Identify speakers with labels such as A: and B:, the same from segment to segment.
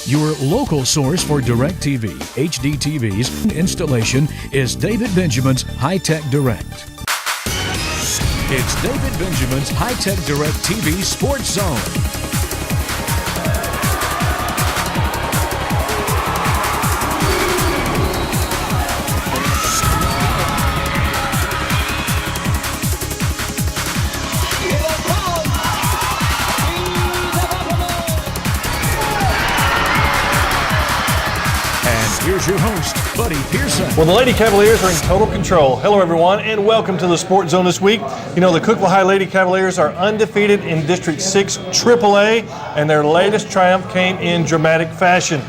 A: Your local source for DirecTV, HD TVs, installation is David Benjamin's High Tech Direct. It's David Benjamin's High Tech Direct TV Sports Zone. Here's your host, Buddy Pearson.
B: Well, the Lady Cavaliers are in total control. Hello, everyone, and welcome to the Sports Zone this week. You know, the Cookeville High Lady Cavaliers are undefeated in District 6 AAA, and their latest triumph came in dramatic fashion.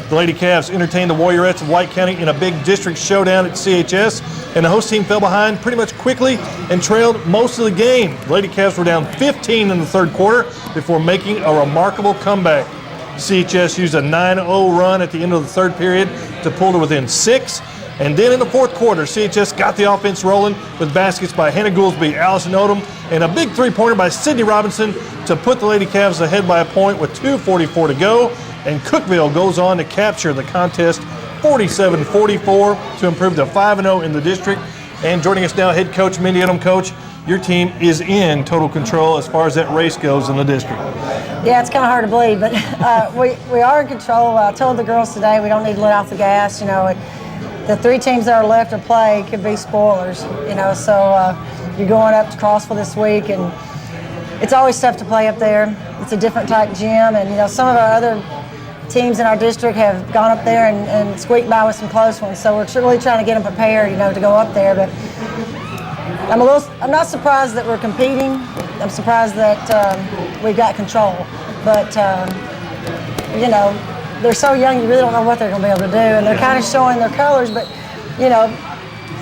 B: The Lady Cavs entertained the Warriorettes of White County in a big district showdown at CHS, and the host team fell behind pretty much quickly and trailed most of the game. The Lady Cavs were down 15 in the third quarter before making a remarkable comeback. CHS used a 9-0 run at the end of the third period to pull to within 6. And then in the fourth quarter, CHS got the offense rolling with baskets by Hannah Goolsby, Allison Odom, and a big three-pointer by Sydney Robinson to put the Lady Cavs ahead by a point with 2:44 to go. And Cookeville goes on to capture the contest 47-44 to improve to 5-0 in the district. And joining us now, head coach Mindy Odom. Coach, your team is in total control as far as that race goes in the district.
C: Yeah, it's kind of hard to believe, but we are in control. I told the girls today we don't need to let off the gas. You know, the three teams that are left to play could be spoilers. You know, so you're going up to Crossville this week, and it's always tough to play up there. It's a different type gym, and you know, some of our other teams in our district have gone up there and squeaked by with some close ones. So we're really trying to get them prepared, you know, to go up there. But I'm not surprised that we're competing. I'm surprised that we've got control. But, you know, they're so young, you really don't know what they're going to be able to do. And they're kind of showing their colors. But, you know,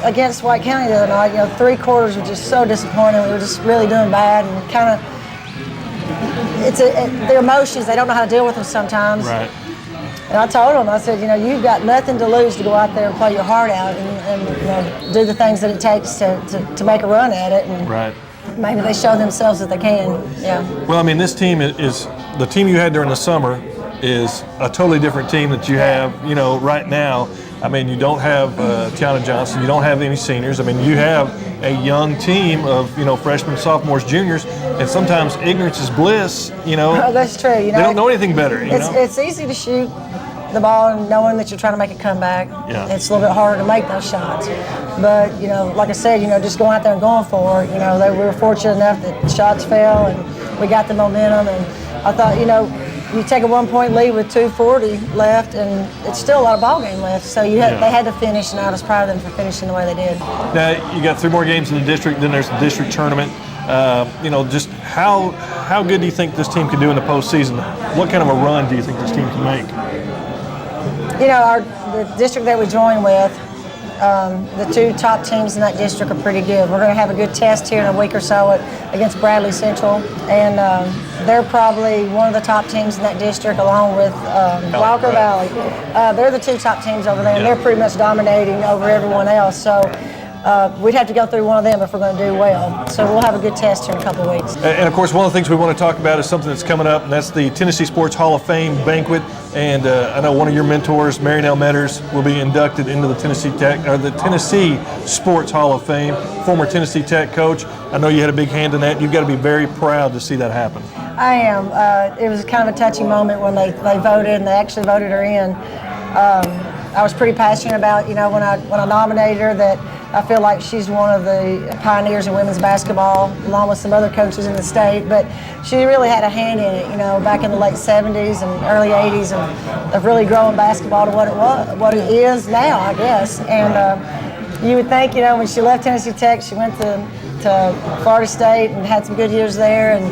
C: against White County the other night, you know, three quarters were just so disappointing. We were just really doing bad and kind of, their emotions, they don't know how to deal with them sometimes.
B: Right.
C: And I told them, I said, you know, you've got nothing to lose to go out there and play your heart out and you know, do the things that it takes to make a run at it. And
B: right.
C: Maybe they show themselves that they can. Yeah.
B: Well, I mean, this team is the team you had during the summer is a totally different team that you have, you know, right now. I mean, you don't have Tiana Johnson. You don't have any seniors. I mean, you have a young team of, you know, freshmen, sophomores, juniors, and sometimes ignorance is bliss, you know.
C: Oh, that's true. You know,
B: they don't know anything better, you know.
C: It's easy to shoot the ball and knowing that you're trying to make a comeback.
B: Yeah.
C: It's a little bit harder to make those shots. But, you know, like I said, you know, just going out there and going for it, you know, we were fortunate enough that the shots fell and we got the momentum. And I thought, you know, you take a 1-point lead with 2:40 left, and it's still a lot of ball game left. So they had to finish, and I was proud of them for finishing the way they did.
B: Now, you got 3 more games in the district, then there's the district tournament. You know, just how good do you think this team can do in the postseason? What kind of a run do you think this team can make?
C: You know, the district that we join with, the 2 top teams in that district are pretty good. We're going to have a good test here in a week or so against Bradley Central, and they're probably one of the top teams in that district, along with Walker Valley. They're the 2 top teams over there, and they're pretty much dominating over everyone else. So we'd have to go through one of them if we're going to do well. So we'll have a good test here in a couple of weeks.
B: And of course, one of the things we want to talk about is something that's coming up, and that's the Tennessee Sports Hall of Fame banquet. And I know one of your mentors, Marynell Metters, will be inducted into the Tennessee Sports Hall of Fame. Former Tennessee Tech coach. I know you had a big hand in that. You've got to be very proud to see that happen.
C: I am. It was kind of a touchy moment when they voted, and they actually voted her in. I was pretty passionate about, you know, when I nominated her, that I feel like she's one of the pioneers in women's basketball, along with some other coaches in the state. But she really had a hand in it, you know, back in the late 70s and early 80s, of really growing basketball to what it is now, I guess. And you would think, you know, when she left Tennessee Tech, she went to Florida State and had some good years there, and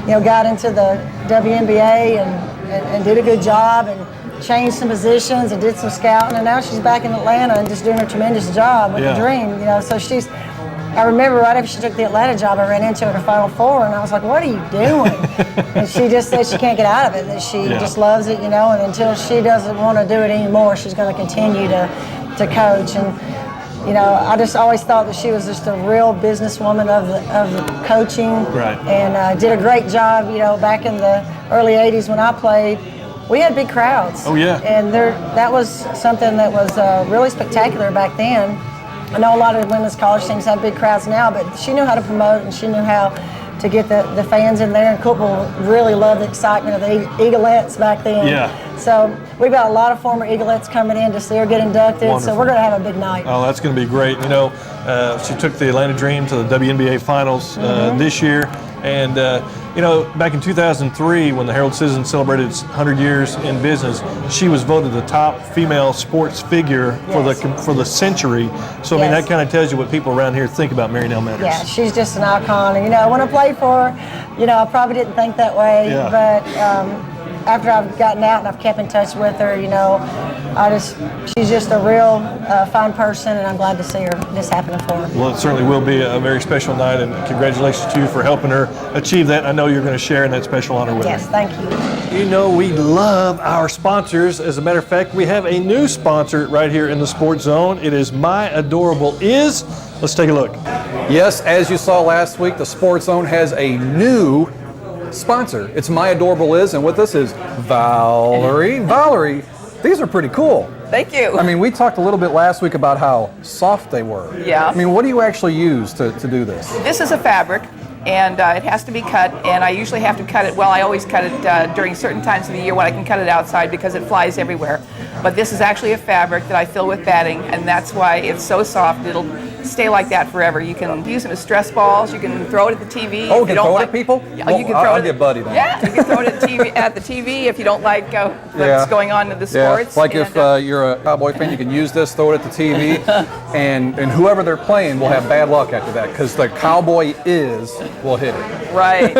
C: you know, got into the WNBA and did a good job and changed some positions and did some scouting, and now she's back in Atlanta and just doing a tremendous job with the dream, you know. So I remember right after she took the Atlanta job, I ran into her at the Final Four, and I was like, what are you doing? And she just said she can't get out of it, that she just loves it, you know, and until she doesn't want to do it anymore, she's going to continue to coach. And you know, I just always thought that she was just a real businesswoman of the coaching,
B: right.
C: And did a great job, you know, back in the early 80s when I played. we had big crowds.
B: Oh, yeah.
C: And that was something that was really spectacular back then. I know a lot of the women's college teams have big crowds now, but she knew how to promote and she knew how to get the fans in there. And Cookeville really loved the excitement of the Eaglettes back then.
B: Yeah.
C: So we've got a lot of former Eaglettes coming in to see her get inducted.
B: Wonderful.
C: So we're going to have a big night.
B: Oh, that's going to be great. You know, she took the Atlanta Dream to the WNBA Finals this year. And, you know, back in 2003, when the Herald Citizen celebrated its 100 years in business, she was voted the top female sports figure for the century. So, I mean, that kind of tells you what people around here think about Mary Nell Matters.
C: Yeah, she's just an icon. And, you know, when I played for her, you know, I probably didn't think that way.
B: Yeah.
C: But after I've gotten out and I've kept in touch with her, you know, she's just a real fine person, and I'm glad to see this happening for her.
B: Well, it certainly will be a very special night, and congratulations to you for helping her achieve that. I know you're going to share in that special honor with her.
C: Yes, thank you.
B: You know, we love our sponsors. As a matter of fact, we have a new sponsor right here in the Sports Zone. It is My Adorable Is. Let's take a look.
D: Yes, as you saw last week, the Sports Zone has a new sponsor. It's My Adorable Is, and with us is Valerie. Valerie, these are pretty cool.
E: Thank you.
D: I mean, we talked a little bit last week about how soft they were.
E: Yeah.
D: I mean, what do you actually use to do this?
E: This is a fabric, and it has to be cut, and I usually have to cut it, well, I always cut it during certain times of the year when I can cut it outside because it flies everywhere. But this is actually a fabric that I fill with batting, and that's why it's so soft. It'll stay like that forever. You can use them as stress balls. You can throw it at the TV.
D: Oh, you can throw it at people?
E: Yeah,
D: Well,
E: you can throw
D: I'll
E: it
D: get Buddy then.
E: Yeah, you can throw it at the TV if you don't like what's going on in the sports.
D: Yeah, like if you're a Cowboy fan, you can use this, throw it at the TV, and whoever they're playing will have bad luck after that because the Cowboy will hit it.
E: Right.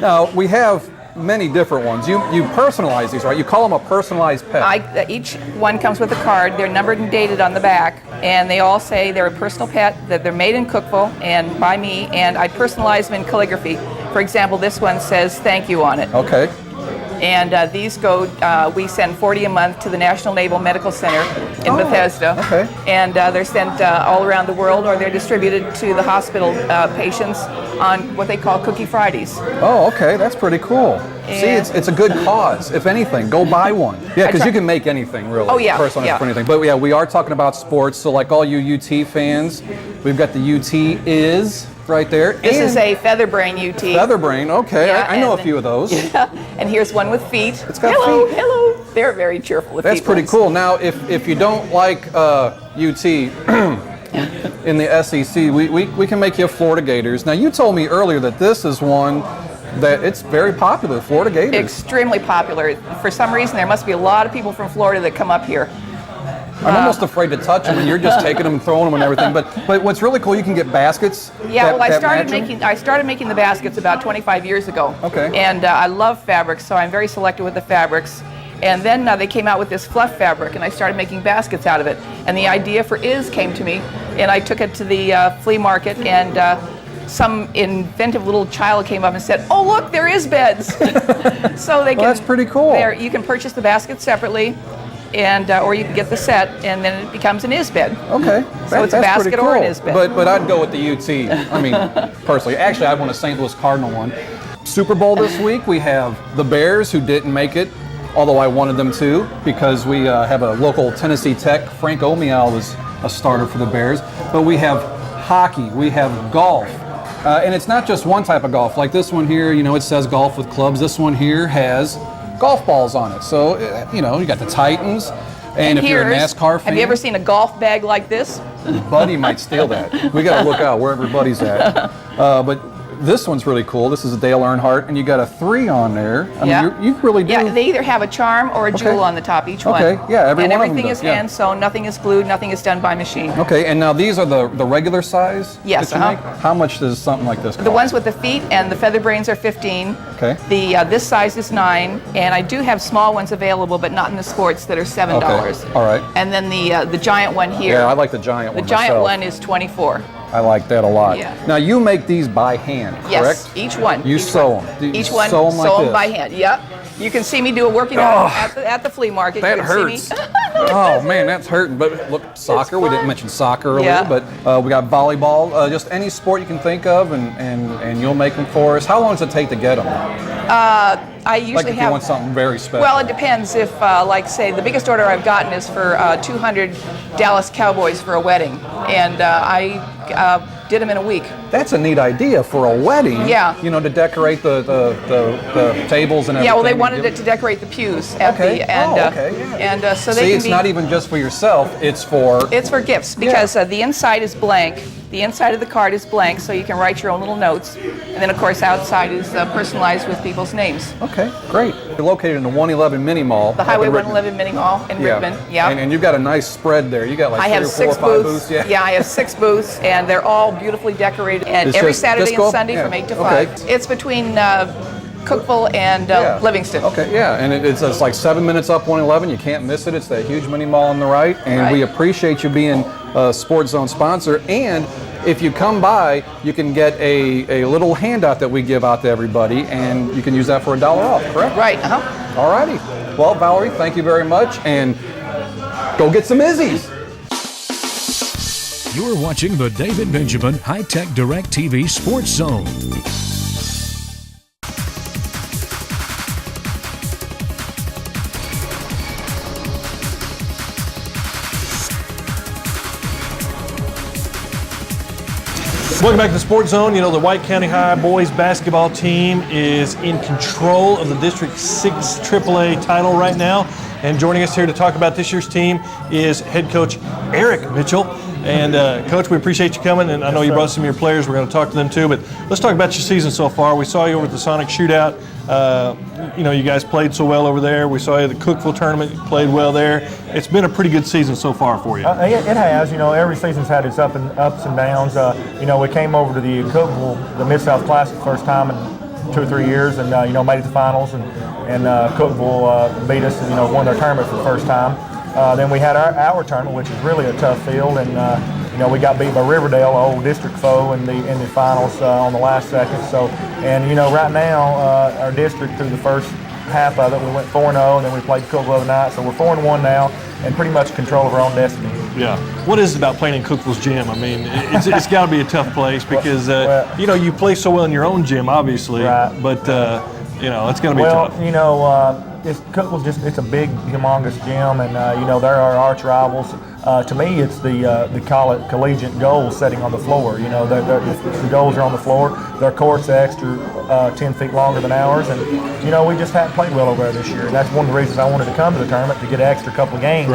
D: Now, we have many different ones. You personalize these, right? You call them a personalized pet.
E: Each one comes with a card. They're numbered and dated on the back, and they all say they're a personal pet, that they're made in Cookeville and by me, and I personalize them in calligraphy. For example, this one says thank you on it.
D: Okay.
E: And these go, we send 40 a month to the National Naval Medical Center in Bethesda.
D: Okay.
E: And they're sent all around the world, or they're distributed to the hospital patients on what they call Cookie Fridays.
D: Oh, okay, that's pretty cool. See, it's a good cause. If anything, go buy one. Yeah, because you can make anything, really.
E: Oh, yeah.
D: Personalized for anything. But yeah, we are talking about sports, so like all you UT fans, we've got the UT is right there.
E: This is a Featherbrain UT.
D: Featherbrain, okay.
E: Yeah,
D: I know a few of those.
E: Yeah, and here's one with feet.
D: It's got
E: hello,
D: feet.
E: Hello. They're very cheerful with feet.
D: That's pretty cool. Now, if you don't like UT in the SEC, we can make you a Florida Gators. Now, you told me earlier that this is one that it's very popular, Florida Gators.
E: Extremely popular. For some reason, there must be a lot of people from Florida that come up here.
D: I'm almost afraid to touch them, and you're just taking them and throwing them and everything. But what's really cool, you can get baskets.
E: Yeah, well, I started
D: match
E: making the baskets about 25 years ago.
D: Okay.
E: And I love fabrics, so I'm very selective with the fabrics. And then they came out with this fluff fabric, and I started making baskets out of it. And the idea for Is came to me, and I took it to the flea market, and some inventive little child came up and said, "Oh, look, there is beds." So they can.
D: Well, that's pretty cool.
E: You can purchase the basket separately, and or you can get the set, and then it becomes an Is bed.
D: Okay.
E: So it's a
D: that's
E: basket
D: pretty
E: or an
D: cool.
E: Is bed.
D: But I'd go with the UT. I mean, personally. Actually, I'd want a St. Louis Cardinal one. Super Bowl this week, we have the Bears, who didn't make it, although I wanted them to, because we have a local Tennessee Tech. Frank Omiel was a starter for the Bears. But we have hockey, we have golf. And it's not just one type of golf. Like this one here, you know, it says golf with clubs. This one here has golf balls on it. So, you know, you got the Titans. And if you're a NASCAR fan.
E: Have you ever seen a golf bag like this?
D: Buddy might steal that. We got to look out wherever Buddy's at. But this one's really cool. This is a Dale Earnhardt, and you got a 3 on there. I mean, you really do.
E: Yeah, they either have a charm or a jewel on the top, each one.
D: Okay, yeah, every one of them
E: everything
D: does,
E: is hand sewn, nothing is glued, nothing is done by machine.
D: Okay, and now these are the regular size
E: Yes,
D: that you make? How much does something like this cost?
E: The ones with the feet and the feather brains are 15.
D: Okay.
E: This size is 9, and I do have small ones available, but not in the sports, that are $7.
D: Okay, all right.
E: And then the giant one here.
D: Yeah, I like the giant one
E: The giant
D: myself.
E: one is 24.
D: I like that a lot.
E: Yeah.
D: Now, you make these by hand,
E: Yes,
D: correct?
E: each one.
D: You
E: each
D: sew
E: one.
D: them.
E: Each one,
D: sew them like
E: sew them
D: this.
E: by hand. Yep. You can see me do a working out at the flea market.
D: That
E: You can
D: hurts.
E: See me.
D: Oh man, that's hurting. But look, soccer. We didn't mention soccer earlier,
E: Yeah.
D: but we got volleyball. Just any sport you can think of, and you'll make them for us. How long does it take to get them?
E: I usually
D: Like if you
E: have.
D: want something very special.
E: Well, it depends. If, like, say, the biggest order I've gotten is for 200 Dallas Cowboys for a wedding, and I did them in a week.
D: That's a neat idea for a wedding.
E: Yeah.
D: You know, to decorate the tables and everything.
E: Yeah, well, they wanted it to decorate the pews at
D: Okay.
E: the and
D: Okay, yeah.
E: and so they
D: See,
E: can
D: it's
E: be.
D: not even just for yourself. It's for.
E: It's for gifts because the inside is blank. The inside of the card is blank, so you can write your own little notes. And then, of course, outside is personalized with people's names.
D: Okay, great. You're located in the 111 Mini Mall.
E: The Highway
D: up in Rickman.
E: 111 Mini Mall in Rickman. Yeah.
D: And you've got a nice spread there. You got like
E: I
D: 3
E: have
D: or 4 or
E: 6
D: 5
E: booths.
D: booths.
E: Yeah, I have 6 booths, and they're all beautifully decorated. And
D: It's
E: every
D: just
E: Saturday
D: disco?
E: and Sunday
D: Yeah.
E: from 8 to
D: Okay.
E: 5. It's between Cookeville and Livingston.
D: Okay, yeah, and it's like 7 minutes up 111. You can't miss it. It's that huge mini mall on the right, and we
E: Right.
D: appreciate you being a Sports Zone sponsor. And if you come by, you can get a little handout that we give out to everybody, and you can use that for $1 off. Correct?
E: Right.
D: All righty. Well, Valerie, thank you very much, and go get some Izzy's.
A: You're watching the David Benjamin High Tech Direct TV Sports Zone.
B: Welcome back to the Sports Zone. You know, the White County High boys basketball team is in control of the District 6 AAA title right now. And joining us here to talk about this year's team is head coach Eric Mitchell. And Coach, we appreciate you coming, and I know you brought some of your players. We're going to talk to them too, but let's talk about your season so far. We saw you over at the Sonic Shootout. You know, you guys played so well over there. We saw you at the Cookeville tournament. You played well there. It's been a pretty good season so far for you.
F: It has. You know, every season's had its ups and downs. You know, we came over to the Cookeville, the Mid-South Classic, first time in 2 or 3 years, and you know, made it to finals, and Cookeville beat us, and you know, won their tournament for the first time. Then we had our tournament, which is really a tough field, and you know, we got beat by Riverdale, our old district foe, in the finals on the last second. So, and you know, right now our district, through the first half of it, we went 4-0, and then we played Cookeville the other night. So we're 4-1 now, and pretty much control of our own destiny.
B: Yeah. What is it about playing in Cookeville's gym? I mean, it's got to be a tough place because you know, you play so well in your own gym, obviously,
F: right.
B: But you know, it's going to be tough.
F: Well, you know, Cookeville's it's a big, humongous gym, and you know, they're our arch rivals. To me, it's the collegiate goals setting on the floor. You know, the goals are on the floor. Their court's extra 10 feet longer than ours, and you know, we just haven't played well over there this year. And that's one of the reasons I wanted to come to the tournament, to get an extra couple of games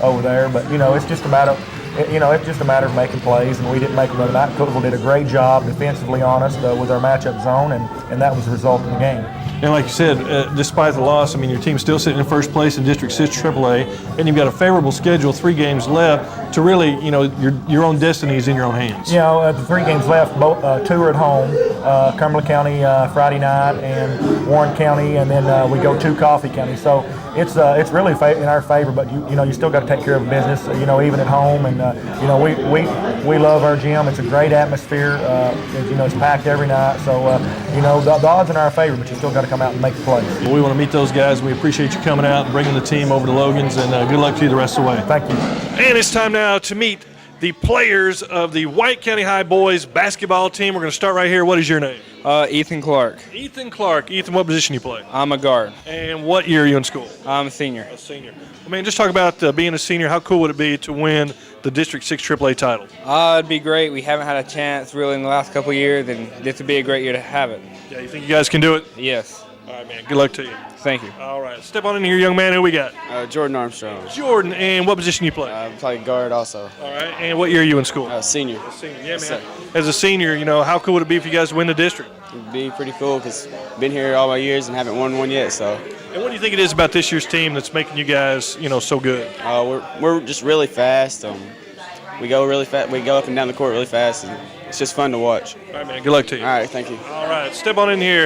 F: over there. But you know, it's just a matter of making plays, and we didn't make them the other night. Cookeville did a great job defensively on us with our matchup zone, and that was the result of the game.
B: And like you said, despite the loss, I mean, your team's still sitting in first place in District 6 AAA, and you've got a favorable schedule, 3 games left to really, you know, your own destiny is in your own hands.
F: You know, the 3 games left, 2 are at home, Cumberland County Friday night, and Warren County, and then we go to Coffee County. So it's really in our favor, but you know, you still got to take care of business, you know, even at home. And you know, we love our gym. It's a great atmosphere. You know, it's packed every night. So you know, the odds in our favor, but you still got to come out and make the plays.
B: Well, we want to meet those guys. We appreciate you coming out and bringing the team over to Logan's, and good luck to you the rest of the way.
F: Thank you.
B: And it's time now to meet the players of the White County High boys basketball team. We're going to start right here. What is your name?
G: Ethan Clark.
B: Ethan Clark. Ethan, what position you play?
G: I'm a guard.
B: And what year are you in school?
G: I'm a senior.
B: A senior. I mean, just talk about being a senior. How cool would it be to win the District 6 AAA title?
G: It'd be great. We haven't had a chance really in the last couple of years, and this would be a great year to have it.
B: Yeah, you think you guys can do it?
G: Yes.
B: All right, man. Good luck to you.
G: Thank you.
B: All right. Step on in here, young man. Who we got?
H: Jordan Armstrong.
B: Jordan. And what position you play?
H: I play guard also.
B: All right. And what year are you in school?
H: Senior.
B: Senior. Yeah, man. As a senior, you know, how cool would it be if you guys win the district?
H: It'd be pretty cool because I've been here all my years and haven't won one yet. So.
B: And what do you think it is about this year's team that's making you guys, you know, so good?
H: We're just really fast. We go really fast. We go up and down the court really fast, and it's just fun to watch.
B: All right, man. Good luck to you.
H: All right. Thank you.
B: All right. Step on in here.